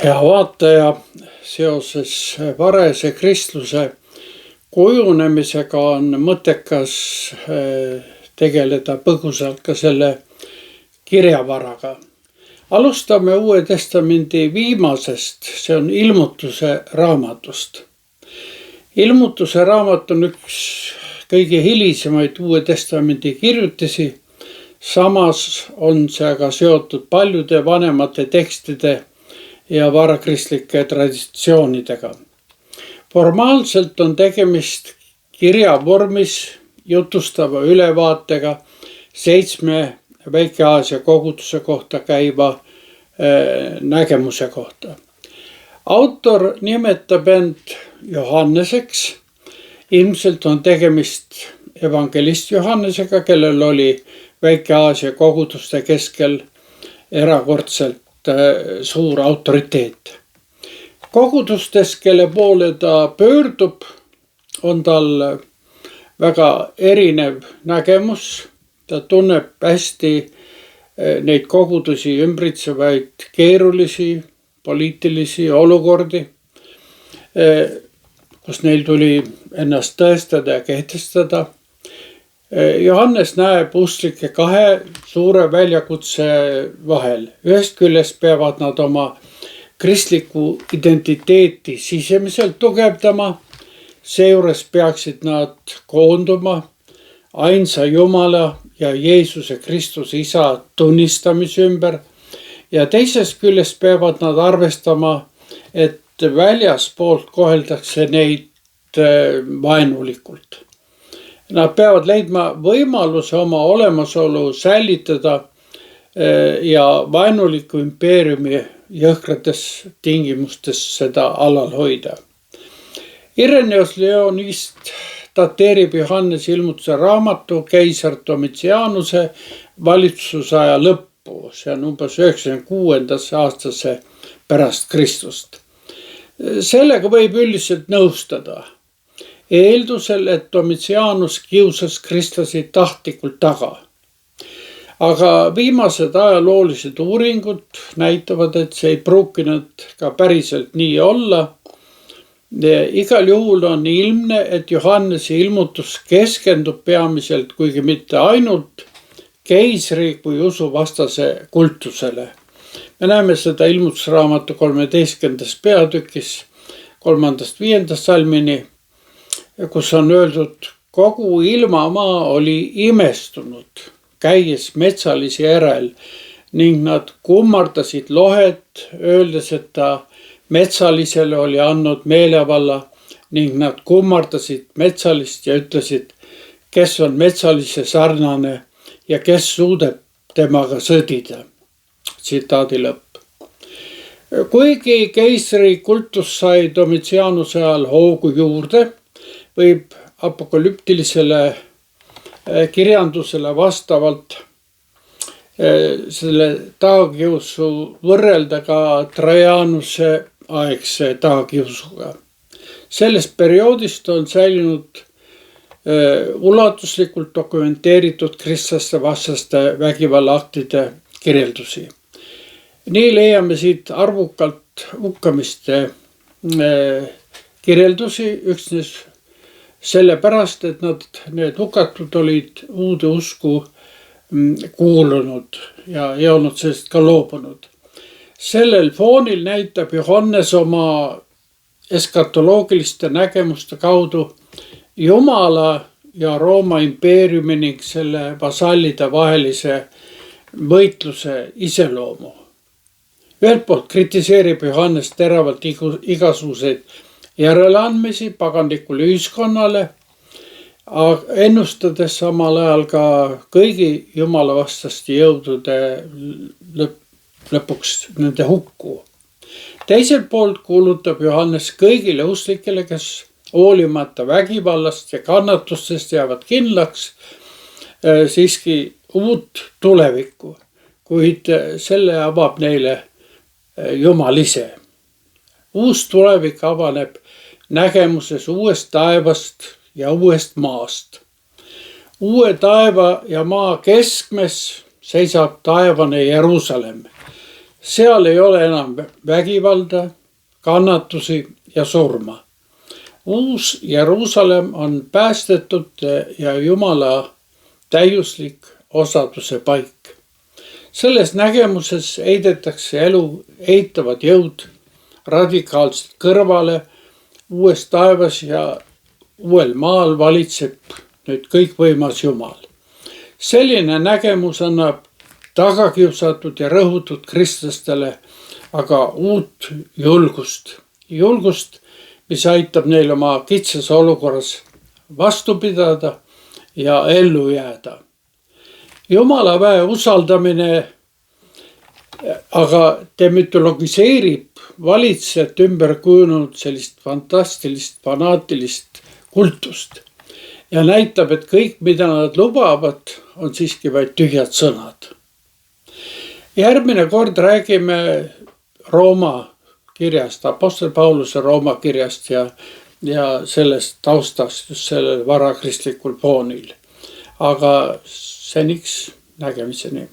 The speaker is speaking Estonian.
Hea vaataja, seoses varese kristluse kujunemisega on mõttekas tegeleda põgusalt ka selle kirjavaraga. Alustame Uue Testamendi viimasest, see on Ilmutuse raamatust. Ilmutuse raamat on üks kõige hilisemaid Uue Testamendi kirjutisi, samas on see aga seotud paljude vanemate tekstide ja varakristlike traditsioonidega. Formaalselt on tegemist kirjavormis jutustava ülevaatega 7 Väike-Aasia koguduse kohta käiva nägemuse kohta. Autor nimetab end Johanneseks. Ilmselt on tegemist evangelist Johannesega, kellel oli Väike-Aasia koguduste keskel erakordselt suur autoriteet. Kogudustes, kelle poole ta pöördub, on tal väga erinev nägemus. Ta tunneb hästi neid kogudusi ümbritsevaid keerulisi poliitilisi olukordi, kus neil tuli ennast tõestada ja kehtestada. Johannes näeb usklikke 2 suure väljakutse vahel. Ühest küljest peavad nad oma kristlikku identiteeti sisemiselt tugevdama. Seejuures peaksid nad koonduma ainsa Jumala ja Jeesuse Kristuse Isa tunnistamise ümber. Ja teisest küljest peavad nad arvestama, et väljaspoolt koheldakse neid vaenulikult. Nad peavad leidma võimaluse oma olemasolu säilitada ja vaenuliku impeeriumi jõhkrates tingimustes seda alal hoida. Ireneus Leonist dateerib Johannes Ilmutuse raamatu keisar Domitianuse valitsusaja lõppu. See on umbes 96. aastase pärast Kristust. Sellega võib üldiselt nõustada. Eeldusel, et Domitianus kiusas kristlasi tahtlikult taga. Aga viimased ajaloolised uuringud näitavad, et see ei pruukinud ka päriselt nii olla. Igal juhul on ilmne, et Johannese ilmutus keskendub peamiselt, kuigi mitte ainult, keisri kui usuvastase kultusele. Me näeme seda Ilmutusraamatu 13. peatükis 3.–5. salmini, kus on öeldud, kogu ilmamaa oli imestunud, käies metsalisi järel ning nad kummardasid lohet, öeldes, et ta metsalisele oli andnud meelevalla ning nad kummardasid metsalist ja ütlesid, kes on metsalise sarnane ja kes suudab temaga sõdida. Tsitaadi lõpp. Kuigi keisri kultus sai Domitianuse ajal hoogu juurde, võib apokalüptilisele kirjandusele vastavalt selle tagakiusu võrrelda ka Trajanuse aegse tagakiusuga. Sellest perioodist on säilinud ulatuslikult dokumenteeritud kristlaste vastaste vägivallaaktide kirjeldusi. Nii leiame siit arvukalt hukkamiste kirjeldusi üksnes sellepärast, et need hukatud olid uude usku kuulunud ja ei olnud sellest ka loobunud. Sellel foonil näitab Johannes oma eskatoloogiliste nägemuste kaudu Jumala ja Rooma impeeriumi ning selle vasallide vahelise võitluse iseloomu. Ühelt poolt kritiseerib Johannes teravalt igasuguseid järeleandmisi paganlikule ühiskonnale, ennustades samal ajal ka kõigi jumalavastaste jõudude lõpuks nende hukku. Teiselt poolt kuulutab Johannes kõigile usklikele, kes hoolimata vägivallast ja kannatustest jäävad kindlaks, siiski uut tulevikku, kuid selle avab neile Jumal ise. Uus tulevik avaneb nägemuses uuest taevast ja uuest maast. Uue taeva ja maa keskmes seisab taevane Jeruusalemm. Seal ei ole enam vägivalda, kannatusi ja surma. Uus Jeruusalemm on päästetud ja Jumala täiuslik osaduse paik. Selles nägemuses heidetakse elu eitavad jõud radikaalselt kõrvale. Uues taevas ja uuel maal valitseb nüüd kõikvõimas Jumal. Selline nägemus annab tagakiusatud ja rõhutud kristlastele aga uut julgust. Julgust, mis aitab neil oma kitsas olukorras vastu pidada ja ellu jääda. Jumala väe usaldamine aga demütologiseerib valitsejat ümber kujunenud sellist fantastilist, fanaatilist kultust ja näitab, et kõik, mida nad lubavad, on siiski vaid tühjad sõnad. Järgmine kord räägime Rooma kirjast, Apostel Pauluse Rooma kirjast ja sellest taustast just sellel varakristlikul foonil. Aga seniks nägemiseni.